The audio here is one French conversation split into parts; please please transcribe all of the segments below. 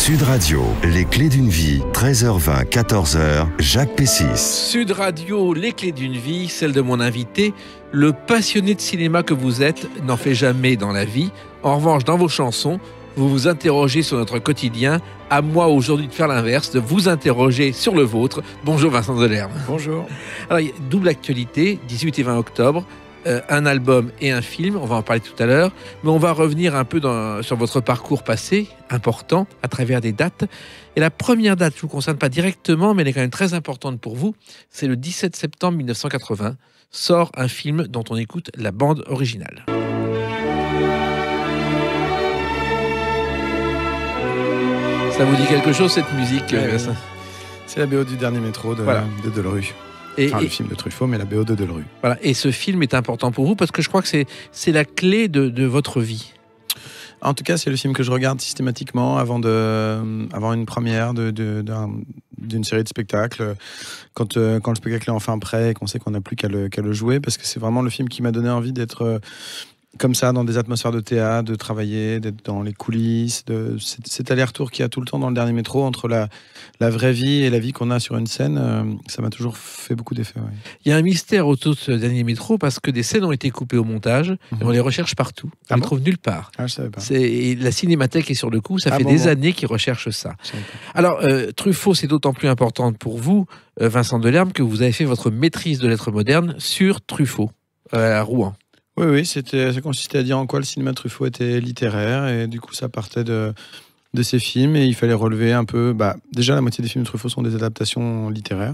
Sud Radio, les clés d'une vie, 13h20, 14h, Jacques Pessis. Sud Radio, les clés d'une vie, celle de mon invité. Le passionné de cinéma que vous êtes n'en fait jamais dans la vie. En revanche, dans vos chansons, vous vous interrogez sur notre quotidien. À moi aujourd'hui de faire l'inverse, de vous interroger sur le vôtre. Bonjour Vincent Delerme. Bonjour. Alors, il y a double actualité, 18 et 20 octobre. Un album et un film, on va en parler tout à l'heure, mais on va revenir un peu sur votre parcours passé, important, à travers des dates. Et la première date ne vous concerne pas directement, mais elle est quand même très importante pour vous, c'est le 17 septembre 1980, sort un film dont on écoute la bande originale. Ça vous dit quelque chose cette musique? Oui. C'est la BO du dernier métro de Delerue. Enfin, le film de Truffaut, mais la BO de Delerue. Voilà. Et ce film est important pour vous parce que je crois que c'est la clé de votre vie. En tout cas, c'est le film que je regarde systématiquement avant une première d'une série de spectacles. Quand le spectacle est enfin prêt et qu'on sait qu'on n'a plus qu'à le jouer, parce que c'est vraiment le film qui m'a donné envie d'être comme ça, dans des atmosphères de théâtre, de travailler, d'être dans les coulisses, cet aller-retour qu'il y a tout le temps dans le dernier métro entre la vraie vie et la vie qu'on a sur une scène, ça m'a toujours fait beaucoup d'effet. Ouais. Il y a un mystère autour de ce dernier métro parce que des scènes ont été coupées au montage et on les recherche partout. On ne les trouve nulle part. Ah, je savais pas. La Cinémathèque est sur le coup, ça fait des années qu'ils recherchent ça. Alors, Truffaut, c'est d'autant plus important pour vous, Vincent Delerme, que vous avez fait votre maîtrise de lettres modernes sur Truffaut, à Rouen. Oui, ça consistait à dire en quoi le cinéma de Truffaut était littéraire, et du coup ça partait de ses films, et il fallait relever un peu, déjà la moitié des films de Truffaut sont des adaptations littéraires,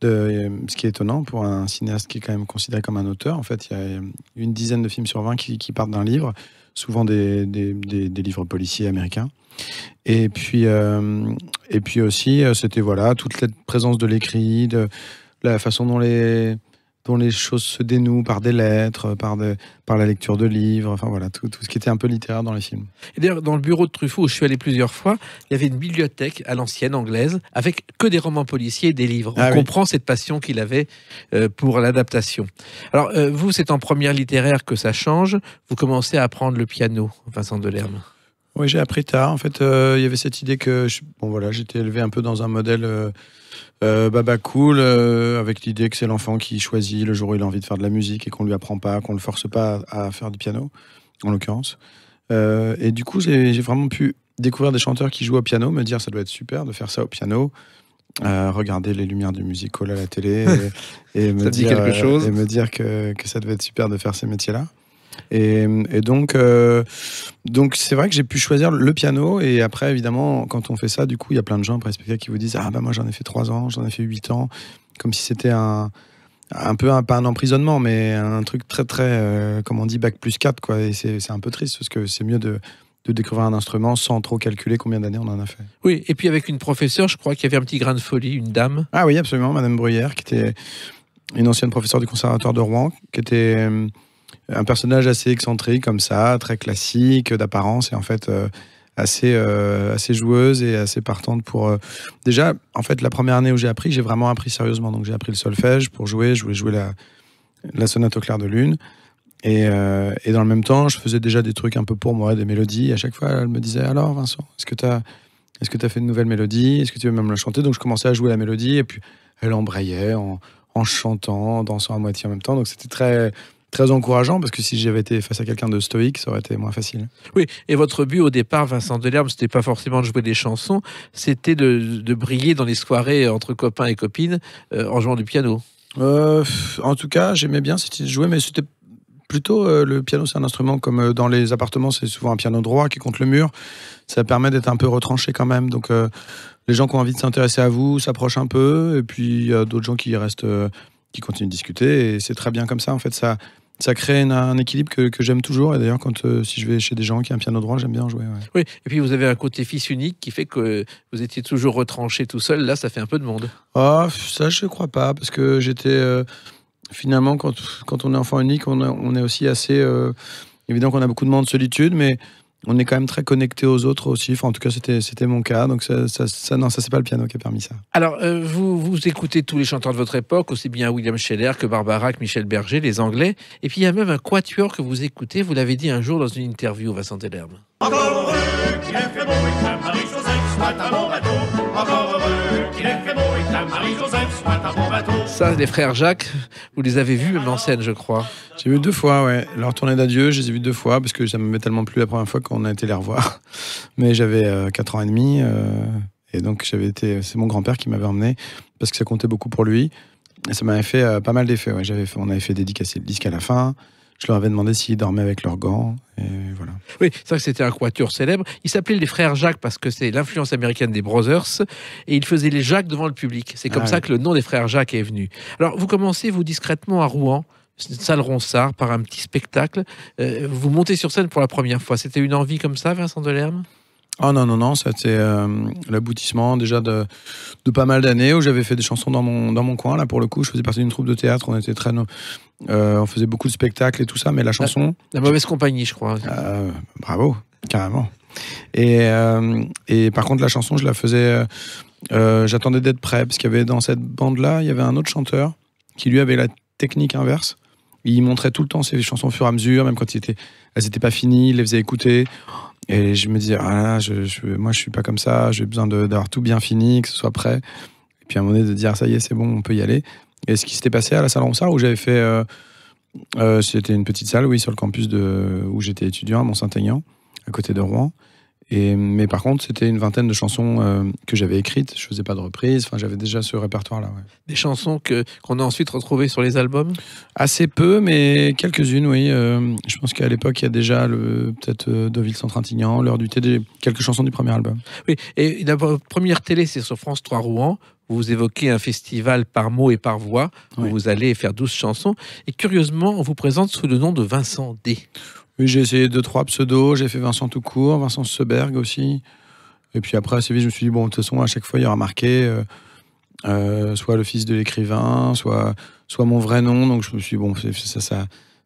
ce qui est étonnant pour un cinéaste qui est quand même considéré comme un auteur. En fait, il y a une dizaine de films sur 20 qui partent d'un livre, souvent des livres policiers américains. Et puis aussi, c'était toute la présence de l'écrit, de la façon dont les choses se dénouent par des lettres, par la lecture de livres, enfin voilà, tout ce qui était un peu littéraire dans les films. Et d'ailleurs, dans le bureau de Truffaut, où je suis allé plusieurs fois, il y avait une bibliothèque à l'ancienne anglaise, avec que des romans policiers et des livres. On comprend cette passion qu'il avait pour l'adaptation. Alors, vous, c'est en première littéraire que ça change. Vous commencez à apprendre le piano, Vincent Delerme. Oui, j'ai appris tard. En fait, il y avait cette idée que j'étais élevé un peu dans un modèle baba cool, avec l'idée que c'est l'enfant qui choisit le jour où il a envie de faire de la musique et qu'on lui apprend pas, qu'on le force pas à faire du piano, en l'occurrence. Et du coup, j'ai vraiment pu découvrir des chanteurs qui jouent au piano, me dire ça doit être super de faire ça au piano, regarder les lumières du music hall à la télé et me dire que ça devait être super de faire ces métiers-là. Et donc c'est vrai que j'ai pu choisir le piano, et après évidemment quand on fait ça, du coup il y a plein de gens après le spectacle qui vous disent moi j'en ai fait 3 ans, j'en ai fait 8 ans, comme si c'était pas un emprisonnement, mais un truc très très comme on dit bac+4 quoi. Et c'est un peu triste parce que c'est mieux de découvrir un instrument sans trop calculer combien d'années on en a fait. Oui, et puis avec une professeure, je crois qu'il y avait un petit grain de folie, une dame. Ah oui, absolument, Madame Bruyère, qui était une ancienne professeure du conservatoire de Rouen, qui était un personnage assez excentrique comme ça, très classique d'apparence, et en fait assez joueuse et assez partante pour... Déjà, en fait, la première année où j'ai vraiment appris sérieusement. Donc j'ai appris le solfège pour jouer. Je voulais jouer la sonate au clair de lune. Et dans le même temps, je faisais déjà des trucs un peu pour moi, des mélodies. Et à chaque fois, elle me disait « Alors Vincent, est-ce que t'as fait de nouvelles mélodies? Est-ce que tu veux même la chanter ?» Donc je commençais à jouer la mélodie, et puis elle embrayait en chantant, en dansant à moitié en même temps. Donc c'était très... très encourageant, parce que si j'avais été face à quelqu'un de stoïque, ça aurait été moins facile. Oui, et votre but au départ, Vincent Delerme, c'était pas forcément de jouer des chansons, c'était de briller dans les soirées entre copains et copines en jouant du piano. En tout cas, j'aimais bien cette idée de jouer, mais c'était plutôt le piano, c'est un instrument comme dans les appartements, c'est souvent un piano droit qui est contre le mur. Ça permet d'être un peu retranché quand même. Donc les gens qui ont envie de s'intéresser à vous s'approchent un peu, et puis il y a d'autres gens qui restent, qui continuent de discuter, et c'est très bien comme ça. En fait, ça crée un équilibre que j'aime toujours. Et d'ailleurs, si je vais chez des gens qui ont un piano droit, j'aime bien jouer. Ouais. Oui, et puis vous avez un côté fils unique qui fait que vous étiez toujours retranché tout seul. Là, ça fait un peu de monde. Oh, ça, je ne crois pas, parce que j'étais... finalement, quand on est enfant unique, on est aussi assez... évidemment qu'on a beaucoup de moments de solitude, mais on est quand même très connecté aux autres aussi. Enfin, en tout cas, c'était mon cas. Donc non, ça c'est pas le piano qui a permis ça. Alors, vous écoutez tous les chanteurs de votre époque, aussi bien William Sheller que Barbara, que Michel Berger, les Anglais. Et puis, il y a même un quatuor que vous écoutez. Vous l'avez dit un jour dans une interview, Vincent Delerme. Encore heureux qu'il a fait beau et que Marie-Joseph Ça, les frères Jacques, vous les avez vus même en scène, je crois. J'ai vu 2 fois, ouais. Leur tournée d'adieu, je les ai vus 2 fois parce que ça m'avait tellement plu la première fois qu'on a été les revoir. Mais j'avais 4 ans et demi et donc c'est mon grand-père qui m'avait emmené parce que ça comptait beaucoup pour lui. Et ça m'avait fait pas mal d'effets. Ouais. On avait fait dédicacer le disque à la fin. Je leur avais demandé s'ils dormaient avec leurs gants. Et voilà. Oui, c'est vrai que c'était un quatuor célèbre. Ils s'appelaient les frères Jacques parce que c'est l'influence américaine des Brothers. Et ils faisaient les Jacques devant le public. C'est comme ça que le nom des frères Jacques est venu. Alors, vous commencez, vous, discrètement à Rouen, salle Ronsard, par un petit spectacle. Vous montez sur scène pour la première fois. C'était une envie comme ça, Vincent Delerme ? Oh non, c'était l'aboutissement déjà de pas mal d'années où j'avais fait des chansons dans mon coin. Là, pour le coup, je faisais partie d'une troupe de théâtre. On était on faisait beaucoup de spectacles et tout ça, mais la chanson... La mauvaise compagnie, je crois. Bravo, carrément. Et par contre, la chanson, je la faisais... j'attendais d'être prêt, parce qu'il y avait dans cette bande-là, il y avait un autre chanteur qui, lui, avait la technique inverse. Il montrait tout le temps ses chansons au fur et à mesure, même quand elles n'étaient pas finies, il les faisait écouter. Et je me disais, moi je suis pas comme ça, j'ai besoin d'avoir tout bien fini, que ce soit prêt. Et puis à un moment donné de dire, ça y est, c'est bon, on peut y aller. Et ce qui s'était passé à la salle Ronsard, où j'avais fait, c'était une petite salle, oui, sur le campus où j'étais étudiant à Mont-Saint-Aignan, à côté de Rouen. Mais par contre, c'était une vingtaine de chansons que j'avais écrites. Je faisais pas de reprises. Enfin, j'avais déjà ce répertoire-là. Ouais. Des chansons qu'on a ensuite retrouvées sur les albums ? Assez peu, mais quelques-unes, oui. Je pense qu'à l'époque, il y a déjà peut-être Deauville sans Trintignant, L'heure du thé, quelques chansons du premier album. Oui, et la première télé, c'est sur France 3 Rouen. Vous évoquez un festival par mots et par voix, où vous allez faire 12 chansons. Et curieusement, on vous présente sous le nom de Vincent D. Oui, j'ai essayé 2-3 pseudos. J'ai fait Vincent tout court, Vincent Seberg aussi. Et puis après, assez vite, je me suis dit, bon, de toute façon, à chaque fois, il y aura marqué soit le fils de l'écrivain, soit mon vrai nom. Donc je me suis dit, bon,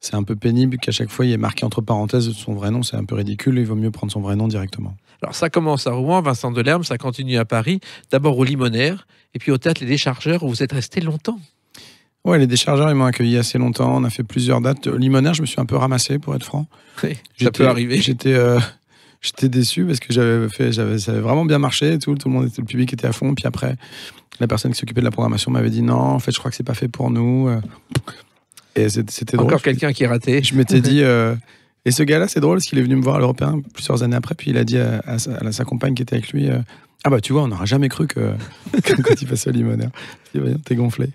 c'est un peu pénible qu'à chaque fois, il y ait marqué entre parenthèses son vrai nom. C'est un peu ridicule. Il vaut mieux prendre son vrai nom directement. Alors ça commence à Rouen, Vincent Delerme, ça continue à Paris. D'abord au Limonaire, et puis au Théâtre Les Déchargeurs, où vous êtes resté longtemps. Ouais, les Déchargeurs, ils m'ont accueilli assez longtemps. On a fait plusieurs dates. Limonaire, je me suis un peu ramassé, pour être franc. Oui, ça peut arriver. J'étais déçu parce que ça avait vraiment bien marché. Tout le monde, le public était à fond. Puis après, la personne qui s'occupait de la programmation m'avait dit non, en fait, je crois que c'est pas fait pour nous. Et c'était drôle. Encore quelqu'un qui est raté. Je m'étais dit. Et ce gars-là, c'est drôle parce qu'il est venu me voir à l'Européen plusieurs années après. Puis il a dit à sa compagne qui était avec lui. Ah bah tu vois, on n'aurait jamais cru que quand il passait au Limonaire. T'es gonflé.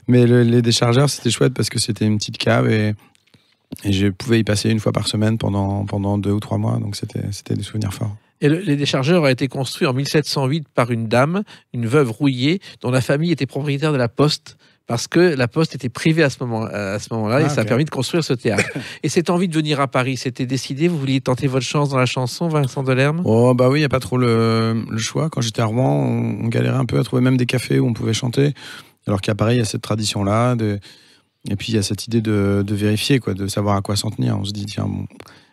Mais les Déchargeurs, c'était chouette parce que c'était une petite cave et je pouvais y passer une fois par semaine pendant 2 ou 3 mois. Donc c'était des souvenirs forts. Et les Déchargeurs a été construit en 1708 par une dame, une veuve rouillée, dont la famille était propriétaire de la Poste. Parce que la Poste était privée à ce moment-là, et ça a permis de construire ce théâtre. Et cette envie de venir à Paris, c'était décidé? Vous vouliez tenter votre chance dans la chanson, Vincent Delerme? Oh bah oui, il n'y a pas trop le choix. Quand j'étais à Rouen, on galérait un peu à trouver même des cafés où on pouvait chanter. Alors qu'à Paris, il y a cette tradition-là. Et puis il y a cette idée de vérifier, quoi, de savoir à quoi s'en tenir. On se dit, tiens, bon,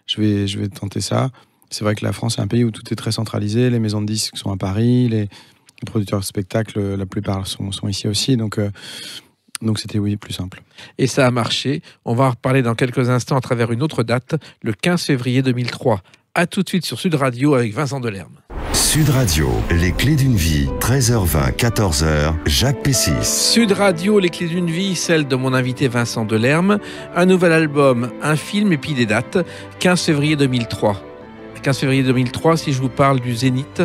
je vais tenter ça. C'est vrai que la France est un pays où tout est très centralisé. Les maisons de disques sont à Paris. Les producteurs de spectacles, la plupart sont ici aussi. Donc c'était, oui, plus simple. Et ça a marché. On va en reparler dans quelques instants à travers une autre date, le 15 février 2003. A tout de suite sur Sud Radio avec Vincent Delerme. Sud Radio, les clés d'une vie, 13h20, 14h, Jacques Pessis. Sud Radio, les clés d'une vie, celle de mon invité Vincent Delerme. Un nouvel album, un film et puis des dates. 15 février 2003. 15 février 2003, si je vous parle du Zénith,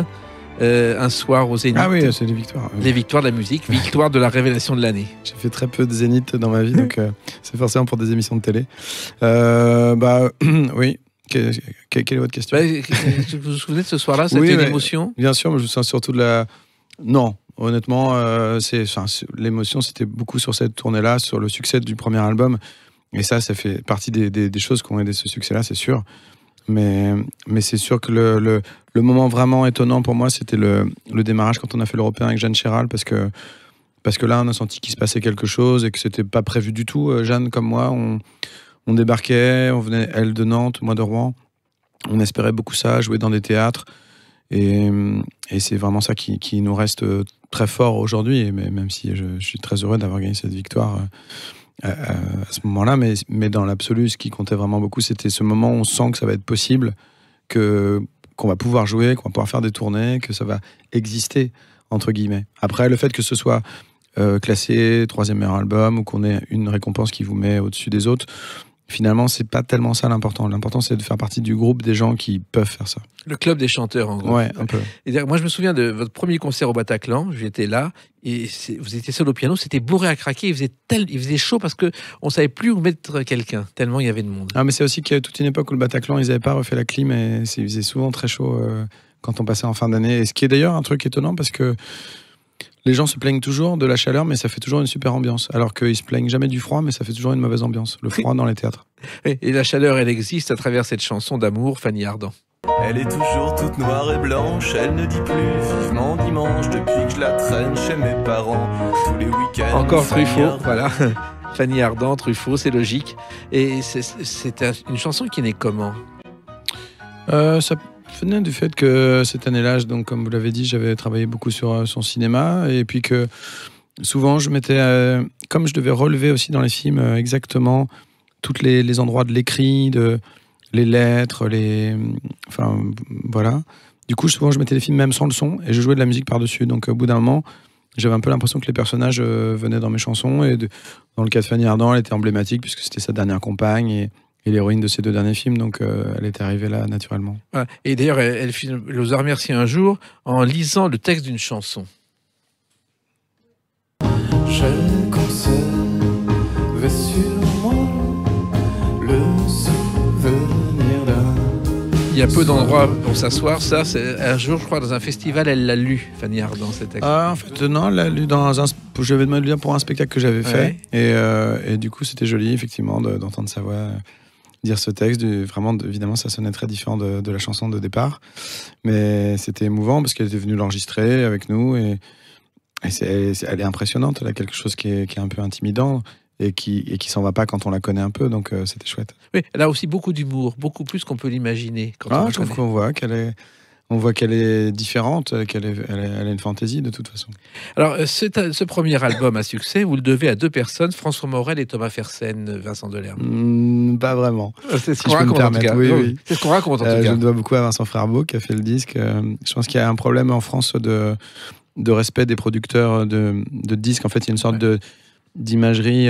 un soir au Zénith. Ah oui, c'est les victoires. Les victoires de la musique, victoire de la révélation de l'année. J'ai fait très peu de Zénith dans ma vie, donc c'est forcément pour des émissions de télé. Oui. Quelle est votre question? Vous vous souvenez de ce soir-là? C'était une émotion? Bien sûr, mais je me souviens surtout de la... Non, honnêtement, l'émotion, c'était beaucoup sur cette tournée-là, sur le succès du premier album. Et ça fait partie des choses qui ont aidé ce succès-là, c'est sûr. Mais c'est sûr que le moment vraiment étonnant pour moi, c'était le démarrage quand on a fait l'Européen avec Jeanne Chéral, parce que là, on a senti qu'il se passait quelque chose et que c'était pas prévu du tout. Jeanne, comme moi, on débarquait, on venait, elle de Nantes, moi de Rouen. On espérait beaucoup ça, jouer dans des théâtres. Et c'est vraiment ça qui nous reste très fort aujourd'hui. Mais même si je suis très heureux d'avoir gagné cette victoire à ce moment-là, mais dans l'absolu, ce qui comptait vraiment beaucoup, c'était ce moment où on sent que ça va être possible, qu'on va pouvoir jouer, qu'on va pouvoir faire des tournées, que ça va exister, entre guillemets. Après, le fait que ce soit classé 3e meilleur album ou qu'on ait une récompense qui vous met au-dessus des autres. Finalement, c'est pas tellement ça l'important. L'important, c'est de faire partie du groupe des gens qui peuvent faire ça. Le club des chanteurs, en gros. Ouais, un peu. Et moi, je me souviens de votre premier concert au Bataclan. J'étais là et vous étiez seul au piano. C'était bourré à craquer. Il faisait chaud parce que on savait plus où mettre quelqu'un tellement il y avait de monde. Ah, mais c'est aussi qu'il y a toute une époque où le Bataclan, ils n'avaient pas refait la clim et il faisait souvent très chaud quand on passait en fin d'année. Et ce qui est d'ailleurs un truc étonnant parce que les gens se plaignent toujours de la chaleur, mais ça fait toujours une super ambiance. Alors qu'ils se plaignent jamais du froid, mais ça fait toujours une mauvaise ambiance. Le froid dans les théâtres. Et la chaleur, elle existe à travers cette chanson d'amour, Fanny Ardant. Elle est toujours toute noire et blanche, elle ne dit plus vivement dimanche depuis que je la traîne chez mes parents tous les week-ends. Encore Fanny Truffaut, Ardant. voilà. Fanny Ardant, Truffaut, c'est logique. Et c'est une chanson qui est née comment ? Ça venait du fait que cette année-là, donc, comme vous l'avez dit, j'avais travaillé beaucoup sur son cinéma et puis que souvent je m'étais, comme je devais relever aussi dans les films exactement tous les endroits de l'écrit, les lettres, enfin voilà. Du coup, souvent je mettais les films même sans le son et je jouais de la musique par-dessus. Donc au bout d'un moment, j'avais un peu l'impression que les personnages venaient dans mes chansons et dans le cas de Fanny Ardant, elle était emblématique puisque c'était sa dernière compagne et l'héroïne de ses 2 derniers films, donc elle était arrivée là naturellement. Voilà. Et d'ailleurs, elle vous a remercié un jour en lisant le texte d'une chanson. Je conserve sur moi le souvenir d'un. Il y a peu d'endroits pour s'asseoir. Ça, c'est un jour, je crois, dans un festival, elle l'a lu, Fanny Ardant, cet texte. Ah, en fait, non, elle l'a lu je vais me le lire pour un spectacle que j'avais fait. Et du coup, c'était joli, effectivement, d'entendre sa voix dire ce texte. Vraiment, évidemment, ça sonnait très différent de la chanson de départ. Mais c'était émouvant parce qu'elle était venue l'enregistrer avec nous. Et elle est impressionnante. Elle a quelque chose qui est un peu intimidant et qui s'en va pas quand on la connaît un peu. Donc, c'était chouette. Oui, elle a aussi beaucoup d'humour, beaucoup plus qu'on peut l'imaginer. Je trouve qu'on voit qu'elle est différente, elle a une fantaisie de toute façon. Alors, ce premier album à succès, vous le devez à 2 personnes, François Morel et Thomas Fersen, Vincent Delerme. Pas vraiment. C'est ce Si qu'on je peux me raconte en tout permettre, cas. oui. C'est ce qu'on raconte en tout Je cas. le dois beaucoup à Vincent Frerbeau qui a fait le disque. Je pense qu'il y a un problème en France de respect des producteurs de disques. En fait, il y a une sorte d'imagerie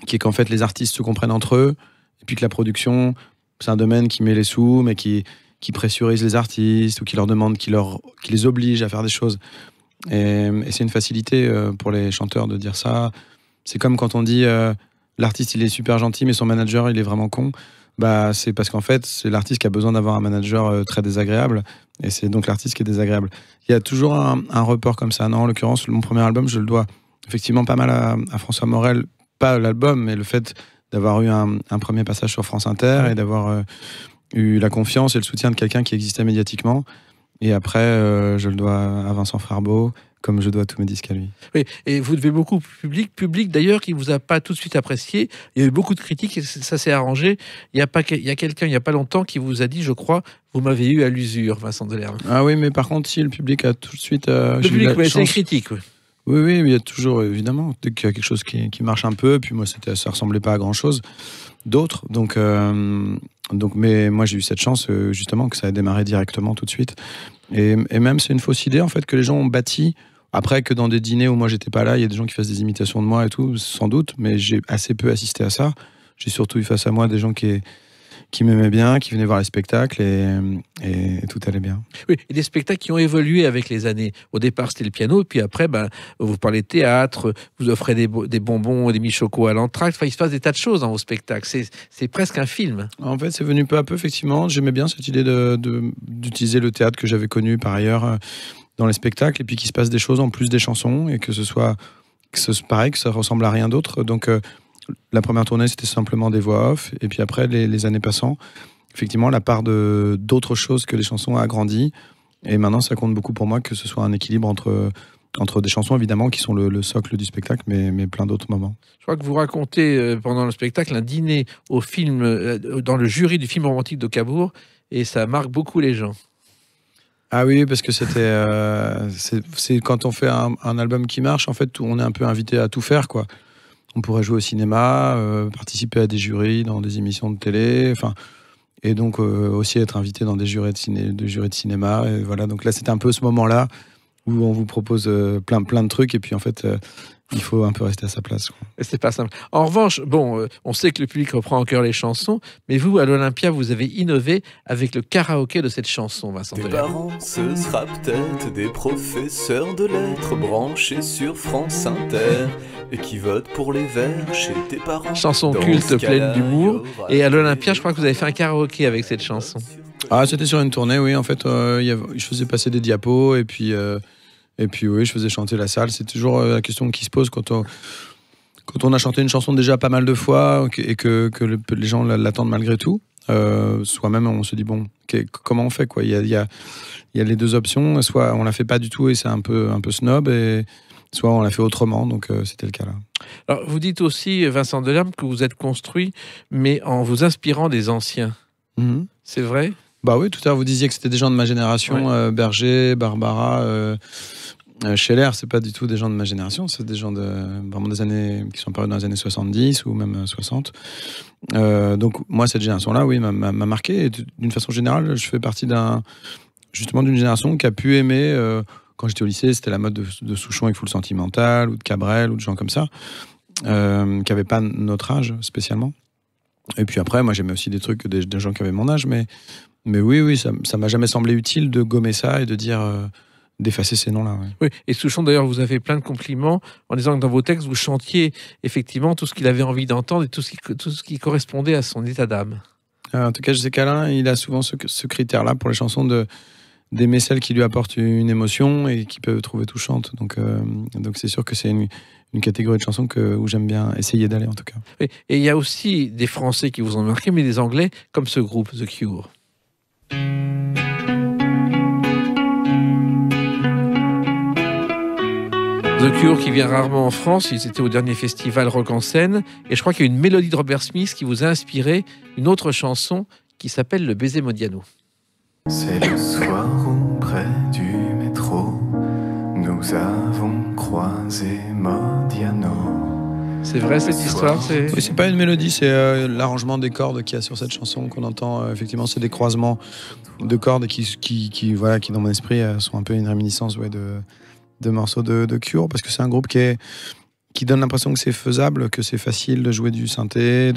qui est qu'en fait les artistes se comprennent entre eux et puis que la production, c'est un domaine qui met les sous, mais qui pressurise les artistes ou qui leur demande, qui les oblige à faire des choses. Et c'est une facilité pour les chanteurs de dire ça. C'est comme quand on dit l'artiste il est super gentil mais son manager il est vraiment con. Bah, c'est parce qu'en fait c'est l'artiste qui a besoin d'avoir un manager très désagréable et c'est donc l'artiste qui est désagréable. Il y a toujours un report comme ça. Non, en l'occurrence mon premier album je le dois effectivement pas mal à François Morel, pas l'album mais le fait d'avoir eu un premier passage sur France Inter et d'avoir eu la confiance et le soutien de quelqu'un qui existait médiatiquement. Et après, je le dois à Vincent Frerbeau, comme je dois tous mes disques à lui. Oui, et vous devez beaucoup au public d'ailleurs qui ne vous a pas tout de suite apprécié. Il y a eu beaucoup de critiques et ça s'est arrangé. Il y a quelqu'un, il n'y a pas longtemps, qui vous a dit, je crois, vous m'avez eu à l'usure, Vincent Delerme. Ah oui, mais par contre, si le public a tout de suite... le public, c'est les critiques, oui. Oui, il y a toujours, évidemment, dès qu'il y a quelque chose qui marche un peu, puis moi, ça ressemblait pas à grand-chose d'autre. Donc, mais moi, j'ai eu cette chance, justement, que ça a démarré directement tout de suite. Et même, c'est une fausse idée, en fait, que les gens ont bâti. Après, que dans des dîners où moi, j'étais pas là, il y a des gens qui fassent des imitations de moi et tout, sans doute, mais j'ai assez peu assisté à ça. J'ai surtout eu face à moi des gens qui m'aimaient bien, qui venaient voir les spectacles et tout allait bien. Oui, et des spectacles qui ont évolué avec les années. Au départ, c'était le piano, et puis après, vous parlez de théâtre, vous offrez des bonbons, des mi-chocos à l'entracte. Enfin, il se passe des tas de choses dans vos spectacles. C'est presque un film. En fait, c'est venu peu à peu, effectivement. J'aimais bien cette idée d'utiliser le théâtre que j'avais connu par ailleurs dans les spectacles, et puis qu'il se passe des choses en plus des chansons, et que ce soit pareil, que ça ressemble à rien d'autre. Donc, la première tournée, c'était simplement des voix off. Et puis après, les années passant, effectivement, la part d'autres choses que les chansons a grandi. Et maintenant, ça compte beaucoup pour moi que ce soit un équilibre entre des chansons, évidemment, qui sont le socle du spectacle, mais plein d'autres moments. Je crois que vous racontez pendant le spectacle un dîner au film, dans le jury du film romantique de Cabourg. Et ça marque beaucoup les gens. Ah oui, parce que c'est quand on fait un album qui marche, en fait, on est un peu invité à tout faire, quoi. On pourrait jouer au cinéma, participer à des jurys dans des émissions de télé, et donc aussi être invité dans des jurys de cinéma. Et voilà, donc là, c'était un peu ce moment-là où on vous propose plein de trucs et puis en fait il faut un peu rester à sa place, quoi. Et c'est pas simple. En revanche, bon, on sait que le public reprend en cœur les chansons, mais vous, à l'Olympia, vous avez innové avec le karaoké de cette chanson, Vincent Tes Delerme. parents, ce sera peut-être des professeurs de lettres branchés sur France Inter et qui votent pour les Verts chez tes parents. Chanson Dans culte ce pleine cas-là, d'humour. il y aura Et à des l'Olympia, je crois que vous avez fait un karaoké avec cette chanson. Ah, c'était sur une tournée, oui. En fait, je faisais passer des diapos et puis oui, je faisais chanter la salle. C'est toujours la question qui se pose quand on a chanté une chanson déjà pas mal de fois et que les gens l'attendent malgré tout. Soi-même, on se dit bon, comment on fait, quoi. Il y a les deux options. Soit on la fait pas du tout et c'est un peu snob, et soit on la fait autrement. Donc c'était le cas là. Alors, vous dites aussi, Vincent Delerme, que vous êtes construit, mais en vous inspirant des anciens. Mm-hmm. C'est vrai ? Bah oui, tout à l'heure vous disiez que c'était des gens de ma génération, Ouais. Berger, Barbara, Scheller, c'est pas du tout des gens de ma génération, c'est des gens vraiment des années qui sont apparus dans les années 70 ou même 60. Donc moi cette génération-là, oui, m'a marqué. Et d'une façon générale, je fais partie justement d'une génération qui a pu aimer. Quand j'étais au lycée, c'était la mode de Souchon avec Full Sentimental ou de Cabrel ou de gens comme ça, qui n'avaient pas notre âge spécialement. Et puis après, moi j'aimais aussi des trucs des gens qui avaient mon âge, mais oui, ça m'a jamais semblé utile de gommer ça et de dire d'effacer ces noms-là. Ouais. Oui. Et Souchon, d'ailleurs, vous avez plein de compliments en disant que dans vos textes, vous chantiez effectivement tout ce qu'il avait envie d'entendre et tout ce qui correspondait à son état d'âme. En tout cas, je sais qu'Alain, il a souvent ce critère-là pour les chansons d'aimer celles qui lui apportent une émotion et qui peuvent trouver touchante. Donc c'est sûr que c'est une catégorie de chansons où j'aime bien essayer d'aller, en tout cas. Oui. Et il y a aussi des Français qui vous ont marqué, mais des Anglais, comme ce groupe, The Cure. The Cure qui vient rarement en France, ils étaient au dernier festival Rock en Seine, et je crois qu'il y a une mélodie de Robert Smith qui vous a inspiré une autre chanson qui s'appelle Le baiser Modiano. C'est le soir où près du métro, nous avons croisé Modiano. C'est vrai cette histoire, Oui, c'est pas une mélodie, c'est l'arrangement des cordes qu'il y a sur cette chanson qu'on entend. Effectivement, c'est des croisements de cordes qui dans mon esprit sont un peu une réminiscence de morceaux de Cure, parce que c'est un groupe qui donne l'impression que c'est faisable, que c'est facile de jouer du synthé,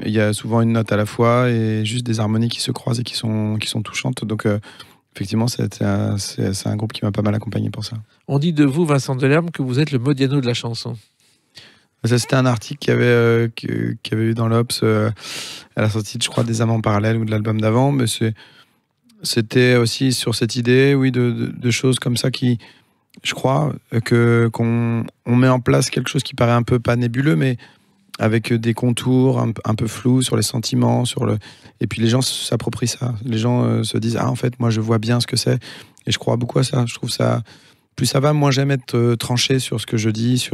il y a souvent une note à la fois et juste des harmonies qui se croisent et qui sont touchantes. Donc effectivement, c'est un groupe qui m'a pas mal accompagné pour ça. On dit de vous, Vincent Delerme, que vous êtes le Modiano de la chanson. Ça, c'était un article qu'il y avait eu dans l'Obs à la sortie, je crois, des Amants parallèles ou de l'album d'avant, mais c'était aussi sur cette idée, oui, de choses comme ça qui, je crois, qu'on met en place quelque chose qui paraît un peu pas nébuleux, mais avec des contours un peu flous sur les sentiments, et puis les gens s'approprient ça. Les gens se disent, en fait, moi, je vois bien ce que c'est, et je crois beaucoup à ça. Je trouve ça, plus ça va, moins j'aime être tranché sur ce que je dis,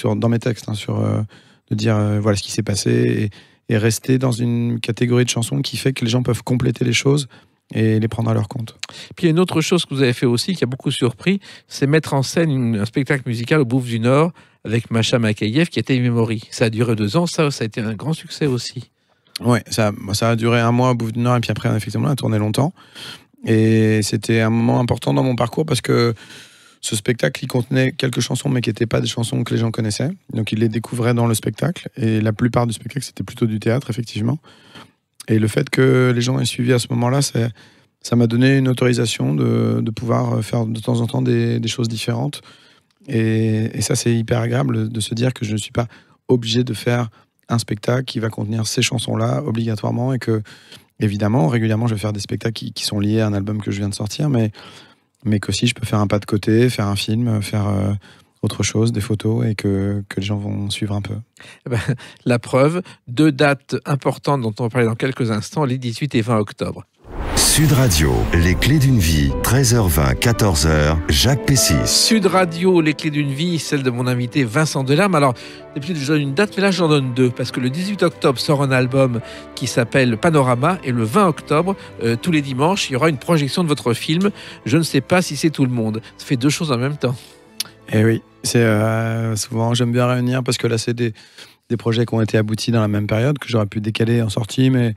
dans mes textes, de dire voilà ce qui s'est passé, et rester dans une catégorie de chansons qui fait que les gens peuvent compléter les choses et les prendre à leur compte. Puis il y a une autre chose que vous avez fait aussi qui a beaucoup surpris, c'est mettre en scène un spectacle musical au Bouffe du Nord avec Macha Makayev qui était Memory. Ça a duré 2 ans, ça a été un grand succès aussi. Ouais, ça a duré 1 mois au Bouffe du Nord, et puis après effectivement on a tourné longtemps, et c'était un moment important dans mon parcours parce que ce spectacle, il contenait quelques chansons, mais qui n'étaient pas des chansons que les gens connaissaient. Donc, ils les découvraient dans le spectacle. Et la plupart du spectacle, c'était plutôt du théâtre, effectivement. Et le fait que les gens aient suivi à ce moment-là, ça m'a donné une autorisation de pouvoir faire de temps en temps des choses différentes. Et ça, c'est hyper agréable de se dire que je ne suis pas obligé de faire un spectacle qui va contenir ces chansons-là, obligatoirement. Et que, évidemment, régulièrement, je vais faire des spectacles qui sont liés à un album que je viens de sortir, mais qu'aussi je peux faire un pas de côté, faire un film, faire autre chose, des photos, et que les gens vont suivre un peu. La preuve, 2 dates importantes dont on va parler dans quelques instants, les 18 et 20 octobre. Sud Radio, les clés d'une vie, 13h20, 14h, Jacques Pessis. Sud Radio, les clés d'une vie, celle de mon invité Vincent Delerme. Alors, d'habitude, je donne une date, mais là, j'en donne 2, parce que le 18 octobre sort un album qui s'appelle Panorama, et le 20 octobre, tous les dimanches, il y aura une projection de votre film. Je ne sais pas si c'est tout le monde. Ça fait 2 choses en même temps. Et oui, c'est souvent, j'aime bien réunir, parce que là, c'est des projets qui ont été aboutis dans la même période, que j'aurais pu décaler en sortie, mais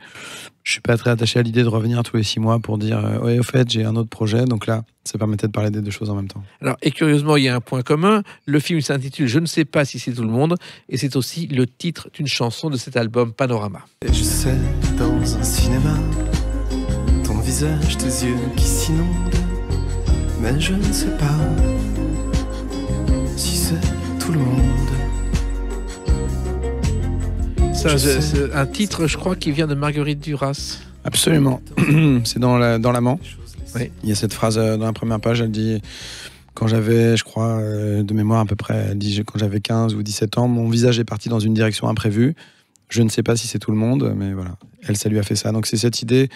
suis pas très attaché à l'idée de revenir tous les 6 mois pour dire ouais, au fait, j'ai un autre projet. Donc là, ça permettait de parler des deux choses en même temps. Alors, et curieusement, il y a un point commun. Le film s'intitule Je ne sais pas si c'est tout le monde, et c'est aussi le titre d'une chanson de cet album Panorama. Et je sais, dans un cinéma, ton visage, tes yeux qui s'inondent, mais je ne sais pas si c'est tout le monde. C'est un titre, je crois, qui vient de Marguerite Duras. Absolument. C'est dans l'amant. Oui. Il y a cette phrase dans la première page, elle dit quand j'avais, je crois, de mémoire à peu près, elle dit quand j'avais 15 ou 17 ans, mon visage est parti dans une direction imprévue. Je ne sais pas si c'est tout le monde, mais voilà. Elle, ça lui a fait ça. Donc c'est cette idée.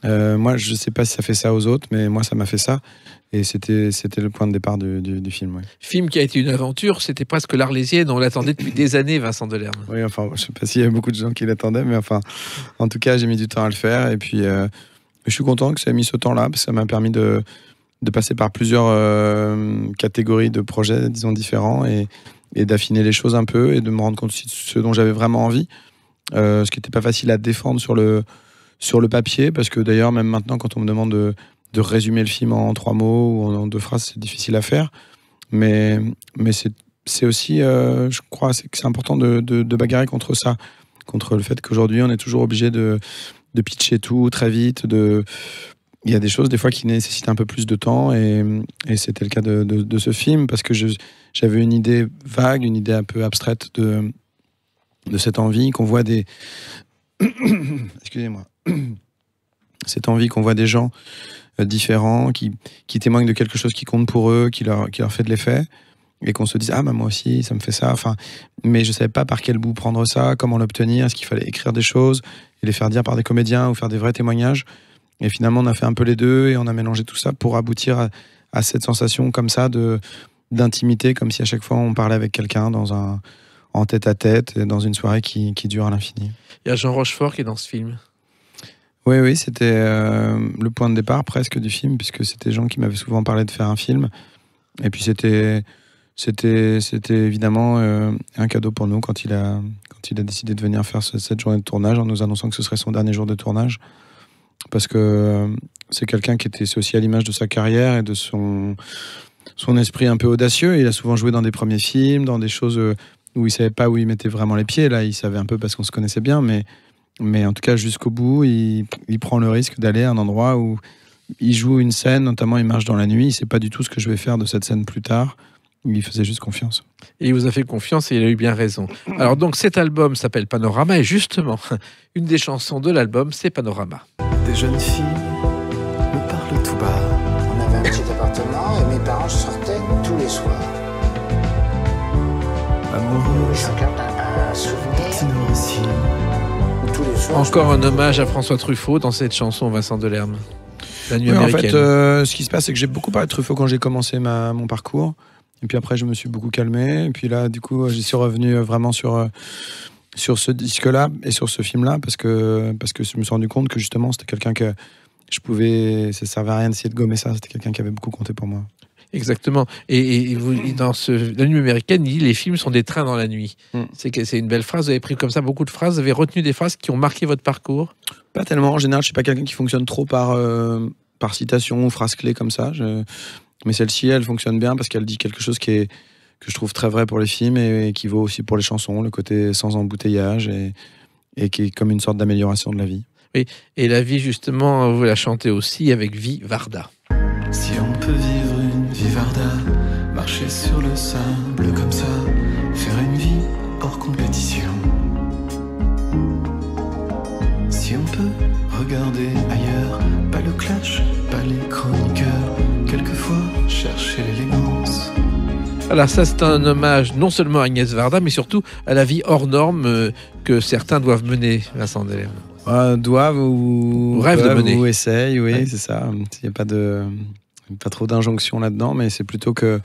Moi, je ne sais pas si ça fait ça aux autres, mais moi, ça m'a fait ça. Et c'était le point de départ du film. Ouais. Film qui a été une aventure, c'était presque l'Arlésienne. On l'attendait depuis des années, Vincent Delerme. Oui, enfin, je ne sais pas s'il y a beaucoup de gens qui l'attendaient, mais enfin, en tout cas, j'ai mis du temps à le faire. Et puis, je suis content que ça ait mis ce temps-là, parce que ça m'a permis de passer par plusieurs catégories de projets, disons, différents, et d'affiner les choses un peu, et de me rendre compte aussi de ce dont j'avais vraiment envie. Ce qui n'était pas facile à défendre sur le papier, parce que d'ailleurs, même maintenant, quand on me demande de résumer le film en 3 mots ou en 2 phrases, c'est difficile à faire. Mais c'est aussi, je crois, que c'est important de bagarrer contre ça, contre le fait qu'aujourd'hui, on est toujours obligé de pitcher tout très vite. Il y a des choses, des fois, qui nécessitent un peu plus de temps, et c'était le cas de ce film, parce que j'avais une idée vague, une idée un peu abstraite de cette envie qu'on voit des... Excusez-moi. Cette envie qu'on voit des gens différents, qui témoignent de quelque chose qui compte pour eux, qui leur fait de l'effet, et qu'on se dise « Ah, bah, moi aussi, ça me fait ça. » Enfin, mais je ne savais pas par quel bout prendre ça, comment l'obtenir, est-ce qu'il fallait écrire des choses et les faire dire par des comédiens ou faire des vrais témoignages. Et finalement, on a fait un peu les deux, et on a mélangé tout ça pour aboutir à cette sensation comme ça d'intimité, comme si à chaque fois on parlait avec quelqu'un en tête-à-tête, dans une soirée qui dure à l'infini. Il y a Jean Rochefort qui est dans ce film. Oui, c'était le point de départ presque du film, puisque c'était Jean qui m'avait souvent parlé de faire un film. Et puis c'était évidemment un cadeau pour nous quand il a décidé de venir faire cette journée de tournage, en nous annonçant que ce serait son dernier jour de tournage. Parce que c'est quelqu'un c'est aussi à l'image de sa carrière et de son esprit un peu audacieux. Il a souvent joué dans des premiers films, dans des choses où il savait pas où il mettait vraiment les pieds. Là, il savait un peu parce qu'on se connaissait bien, mais en tout cas, jusqu'au bout, il prend le risque d'aller à un endroit où il joue une scène, notamment il marche dans la nuit. Il sait pas du tout ce que je vais faire de cette scène plus tard. Il faisait juste confiance. Et il vous a fait confiance, et il a eu bien raison. Alors donc, cet album s'appelle Panorama, et justement, une des chansons de l'album, c'est Panorama. Des jeunes filles me parlent tout bas. On avait un petit appartement et mes parents sortaient tous les soirs. Amoureuse, Je regarde un souvenir Tino aussi. où tous les soirs. Encore un hommage à François Truffaut dans cette chanson, Vincent Delerme. La nuit Oui, en américaine. fait, ce qui se passe, c'est que j'ai beaucoup parlé de Truffaut quand j'ai commencé mon parcours. Et puis après, je me suis beaucoup calmé. Et puis là, du coup, j'y suis revenu vraiment sur ce disque-là et sur ce film-là, parce que je me suis rendu compte que justement, c'était quelqu'un que ça servait à rien d'essayer de gommer ça. C'était quelqu'un qui avait beaucoup compté pour moi. Exactement. Et vous, dans La nuit américaine, il dit les films sont des trains dans la nuit. C'est une belle phrase. Vous avez pris comme ça beaucoup de phrases. Vous avez retenu des phrases qui ont marqué votre parcours? Pas tellement. En général, je suis pas quelqu'un qui fonctionne trop par citation ou phrase clé comme ça. Mais celle-ci, elle fonctionne bien parce qu'elle dit quelque chose que je trouve très vrai pour les films et qui vaut aussi pour les chansons, le côté sans embouteillage et qui est comme une sorte d'amélioration de la vie. Oui. Et la vie, justement, vous la chantez aussi avec Vie Varda. Si on peut vivre une vie Varda, marcher sur le sable comme ça, faire une vie hors compétition. Si on peut regarder ailleurs, pas le clash, pas les chroniqueurs, quelquefois chercher l'élégance. Alors ça, c'est un hommage non seulement à Agnès Varda, mais surtout à la vie hors norme que certains doivent mener, Vincent Delerme. Doivent ou rêvent de mener. Ou essayent, oui, Ouais. c'est ça. Il n'y a pas trop d'injonction là-dedans, mais c'est plutôt que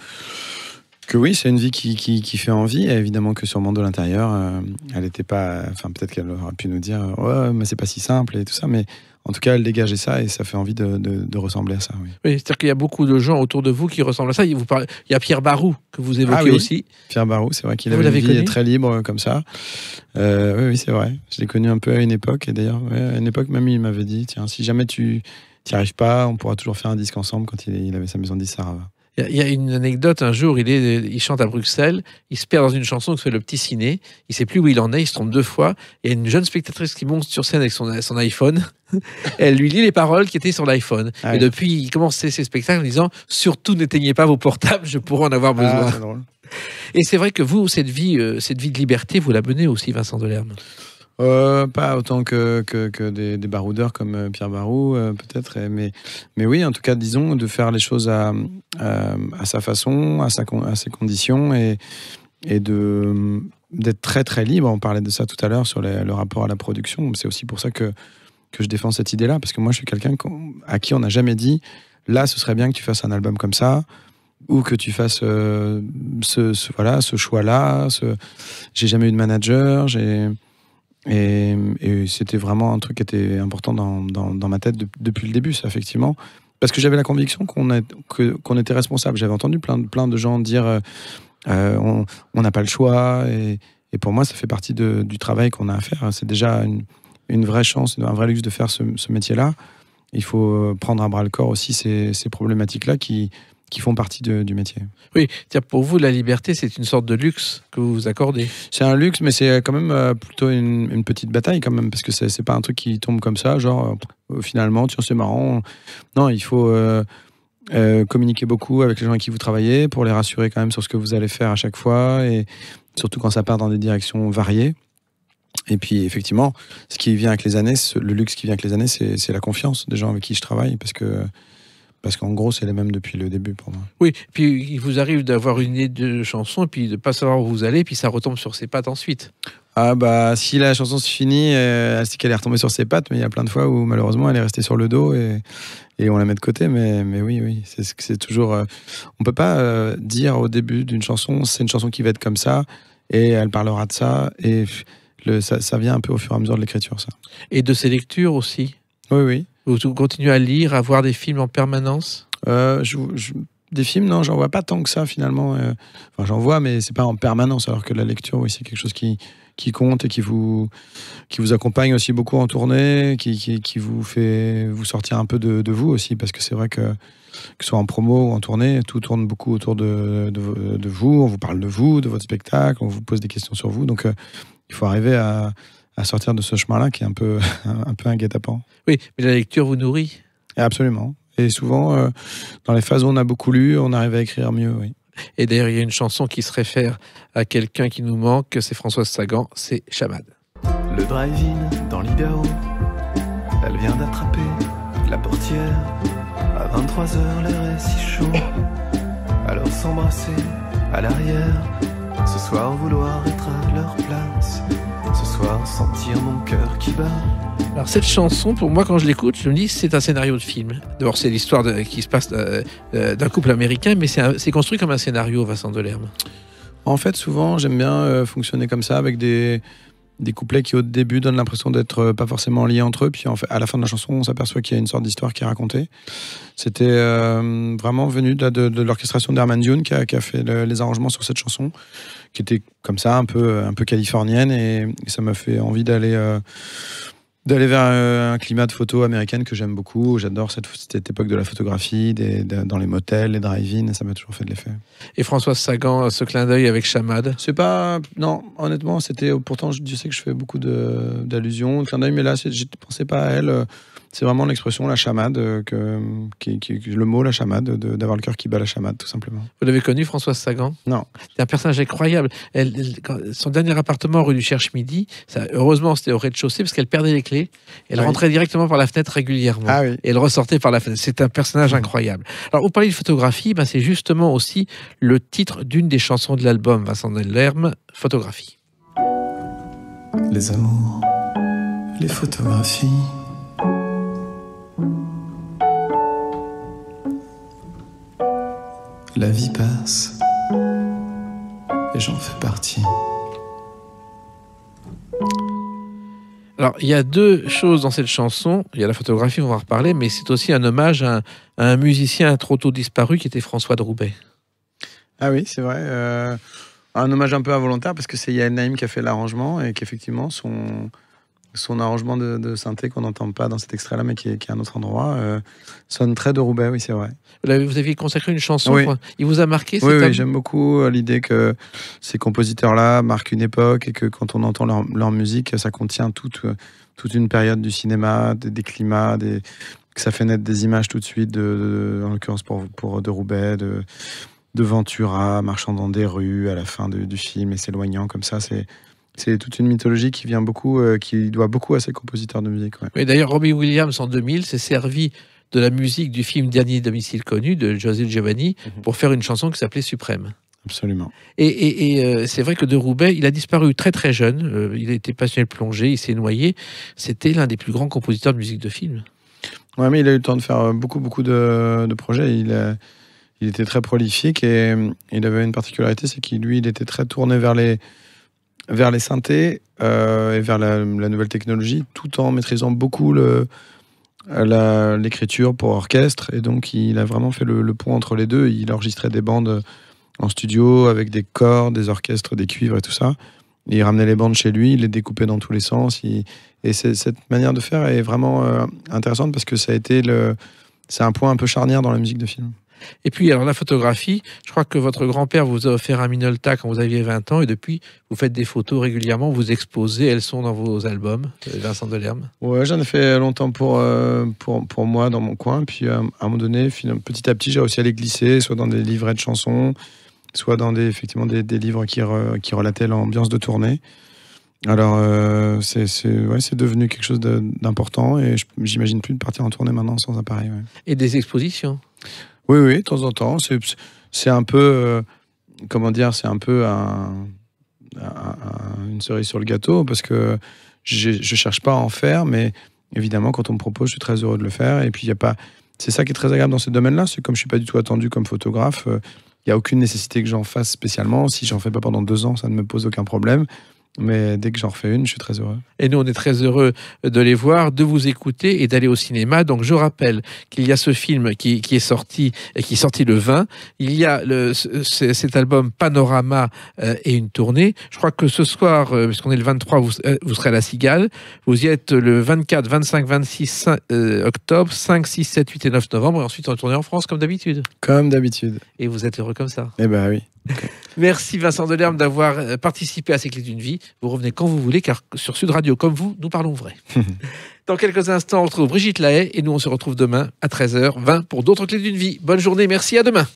Que oui, c'est une vie qui fait envie. Et évidemment que sûrement de l'intérieur, elle n'était pas... Enfin, peut-être qu'elle aurait pu nous dire « Ouais, mais c'est pas si simple » et tout ça. Mais en tout cas, elle dégageait ça et ça fait envie de ressembler à ça, oui. Oui, c'est-à-dire qu'il y a beaucoup de gens autour de vous qui ressemblent à ça. Il y a Pierre Barou, que vous évoquez oui. aussi. Pierre Barou, c'est vrai qu'il Vous avait une l'avez vie connu très libre comme ça. Oui, c'est vrai. Je l'ai connu un peu à une époque. Et d'ailleurs, à une époque, même, il m'avait dit « Tiens, si jamais tu n'y arrives pas, on pourra toujours faire un disque ensemble » quand il avait sa maison de disques Sarava. Il y a une anecdote, un jour, il chante à Bruxelles, il se perd dans une chanson qui fait Le Petit Ciné, il ne sait plus où il en est, il se trompe 2 fois, il y a une jeune spectatrice qui monte sur scène avec son iPhone, elle lui lit les paroles qui étaient sur l'iPhone. Ah et oui. depuis, il commence ses spectacles en disant « Surtout n'éteignez pas vos portables, je pourrais en avoir besoin Ah, c'est drôle. ». Et c'est vrai que vous, cette vie de liberté, vous la menez aussi, Vincent Delerme. Pas autant que des baroudeurs comme Pierre Barou, peut-être. Mais oui, en tout cas, disons, de faire les choses à sa façon, à ses conditions et d'être très, très libre. On parlait de ça tout à l'heure sur le rapport à la production. C'est aussi pour ça que je défends cette idée-là, parce que moi, je suis quelqu'un à qui on n'a jamais dit « Là, ce serait bien que tu fasses un album comme ça », ou que tu fasses ce choix-là. J'ai jamais eu de manager, et c'était vraiment un truc qui était important dans ma tête depuis le début, ça, effectivement. Parce que j'avais la conviction qu'on était responsable. J'avais entendu plein de gens dire on n'a pas le choix. Et pour moi, ça fait partie du travail qu'on a à faire. C'est déjà une vraie chance, un vrai luxe de faire ce métier-là. Il faut prendre à bras le corps aussi ces problématiques-là qui font partie du métier. Oui, pour vous, la liberté, c'est une sorte de luxe que vous vous accordez. C'est un luxe, mais c'est quand même plutôt une petite bataille quand même, parce que c'est pas un truc qui tombe comme ça, genre finalement, tiens, c'est marrant. Non, il faut communiquer beaucoup avec les gens avec qui vous travaillez pour les rassurer quand même sur ce que vous allez faire à chaque fois, et surtout quand ça part dans des directions variées. Et puis effectivement, ce qui vient avec les années, le luxe qui vient avec les années, c'est la confiance des gens avec qui je travaille, parce qu'en gros, c'est les mêmes depuis le début pour moi. Oui, puis il vous arrive d'avoir une idée de chanson et puis de ne pas savoir où vous allez, puis ça retombe sur ses pattes ensuite. Ah bah, si la chanson se finit, c'est qu'elle est retombée sur ses pattes, mais il y a plein de fois où malheureusement elle est restée sur le dos et on la met de côté. Mais oui, c'est toujours... on peut pas dire au début d'une chanson, c'est une chanson qui va être comme ça, et elle parlera de ça, et ça vient un peu au fur et à mesure de l'écriture, ça. Et de ses lectures aussi. Oui. Vous continuez à lire, à voir des films en permanence? Des films, non, j'en vois pas tant que ça finalement. Enfin, j'en vois, mais c'est pas en permanence. Alors que la lecture, oui, c'est quelque chose qui compte et qui vous accompagne aussi beaucoup en tournée, qui vous fait vous sortir un peu de vous aussi, parce que c'est vrai que ce soit en promo ou en tournée, tout tourne beaucoup autour de vous. On vous parle de vous, de votre spectacle, on vous pose des questions sur vous. Donc, il faut arriver à sortir de ce chemin-là qui est un peu un guet-apens. Oui, mais la lecture vous nourrit. Absolument. Et souvent, dans les phases où on a beaucoup lu, on arrive à écrire mieux, oui. Et d'ailleurs, il y a une chanson qui se réfère à quelqu'un qui nous manque, c'est Françoise Sagan, c'est Chamad. Le drive-in dans l'Idaho, elle vient d'attraper la portière. À 23h, l'air est si chaud. Alors s'embrasser à l'arrière. Ce soir, vouloir être à leur place. Ce soir, sentir mon cœur qui bat. Alors cette chanson, pour moi, quand je l'écoute, je me dis c'est un scénario de film. D'abord, c'est l'histoire qui se passe d'un couple américain, mais c'est construit comme un scénario, Vincent Delerme. En fait, souvent, j'aime bien fonctionner comme ça, avec des couplets qui, au début, donnent l'impression d'être pas forcément liés entre eux, puis en fait, à la fin de la chanson, on s'aperçoit qu'il y a une sorte d'histoire qui est racontée. C'était vraiment venu de l'orchestration d'Herman Dune qui a fait les arrangements sur cette chanson, qui était comme ça, un peu californienne, et ça m'a fait envie d'aller vers un climat de photo américaine que j'aime beaucoup. J'adore cette époque de la photographie, dans les motels, les drive-in, et ça m'a toujours fait de l'effet. Et Françoise Sagan, ce clin d'œil avec Chamad? C'est pas... Non, honnêtement, c'était... Pourtant, je sais que je fais beaucoup d'allusions, de clin d'œil, mais là, je ne pensais pas à elle. C'est vraiment l'expression, la chamade, le mot, la chamade, d'avoir le cœur qui bat la chamade, tout simplement. Vous l'avez connue, Françoise Sagan? Non. C'est un personnage incroyable. Son dernier appartement, rue du Cherche-Midi, heureusement, c'était au rez-de-chaussée, parce qu'elle perdait les clés. Elle rentrait directement par la fenêtre régulièrement. Ah oui. Et elle ressortait par la fenêtre. C'est un personnage incroyable. Alors, vous parlez de photographie, c'est justement aussi le titre d'une des chansons de l'album, Vincent Delerme, Photographie. Les amours, les photographies. La vie passe et j'en fais partie. Alors, il y a deux choses dans cette chanson. Il y a la photographie, on va en reparler, mais c'est aussi un hommage à un musicien trop tôt disparu qui était François de Roubaix. Ah oui, c'est vrai. Un hommage un peu involontaire parce que c'est Yael Naïm qui a fait l'arrangement et qu'effectivement son arrangement de synthé qu'on n'entend pas dans cet extrait-là, mais qui est à un autre endroit, sonne très de Roubaix, oui, c'est vrai. Vous aviez consacré une chanson, Oui. Il vous a marqué cet Oui, homme j'aime beaucoup l'idée que ces compositeurs-là marquent une époque et que quand on entend leur musique, ça contient toute une période du cinéma, des climats, que ça fait naître des images tout de suite, en l'occurrence pour de Roubaix, de Ventura marchant dans des rues à la fin du film et s'éloignant comme ça. C'est toute une mythologie qui doit beaucoup à ces compositeurs de musique. Ouais. Oui, d'ailleurs, Robbie Williams, en 2000, s'est servi de la musique du film Dernier domicile connu de José Giovanni pour faire une chanson qui s'appelait Suprême. Absolument. Et c'est vrai que de Roubaix, il a disparu très très jeune. Il a été passionné de plongée, il s'est noyé. C'était l'un des plus grands compositeurs de musique de film. Ouais, mais il a eu le temps de faire beaucoup de projets. Il était très prolifique et il avait une particularité, c'est qu'il était très tourné vers les synthés et vers la nouvelle technologie, tout en maîtrisant beaucoup l'écriture pour orchestre. Et donc, il a vraiment fait le pont entre les deux. Il enregistrait des bandes en studio avec des cordes, des orchestres, des cuivres et tout ça. Et il ramenait les bandes chez lui, il les découpait dans tous les sens. Et cette manière de faire est vraiment intéressante parce que c'est un point un peu charnière dans la musique de film. Et puis, alors la photographie, je crois que votre grand-père vous a offert un Minolta quand vous aviez 20 ans et depuis, vous faites des photos régulièrement, vous exposez, elles sont dans vos albums, Vincent Delerme. Ouais, j'en ai fait longtemps pour moi dans mon coin. Puis à un moment donné, petit à petit, j'ai réussi à les glisser, soit dans des livrets de chansons, soit dans effectivement des livres qui relataient l'ambiance de tournée. Alors, c'est devenu quelque chose d'important et j'imagine plus de partir en tournée maintenant sans appareil. Ouais. Et des expositions. Oui, de temps en temps. C'est un peu, c'est un peu une cerise sur le gâteau parce que je cherche pas à en faire, mais évidemment, quand on me propose, je suis très heureux de le faire. Et puis, c'est ça qui est très agréable dans ces domaines-là, c'est comme je suis pas du tout attendu comme photographe, il y a aucune nécessité que j'en fasse spécialement. Si j'en fais pas pendant 2 ans, ça ne me pose aucun problème. Mais dès que j'en refais une, je suis très heureux. Et nous, on est très heureux de les voir, de vous écouter et d'aller au cinéma. Donc, je rappelle qu'il y a ce film qui est sorti et qui est sorti le 20. Il y a cet album Panorama et une tournée. Je crois que ce soir, puisqu'on est le 23, vous serez à la Cigale. Vous y êtes le 24, 25, 26 octobre, 5, 6, 7, 8 et 9 novembre. Et ensuite, on retourne en France comme d'habitude. Comme d'habitude. Et vous êtes heureux comme ça. Eh ben oui. Merci Vincent Delerme d'avoir participé à ces clés d'une vie. Vous revenez quand vous voulez, car sur Sud Radio, comme vous, nous parlons vrai. Dans quelques instants, on retrouve Brigitte Lahaye et nous, on se retrouve demain à 13h20 pour d'autres clés d'une vie. Bonne journée, merci, à demain.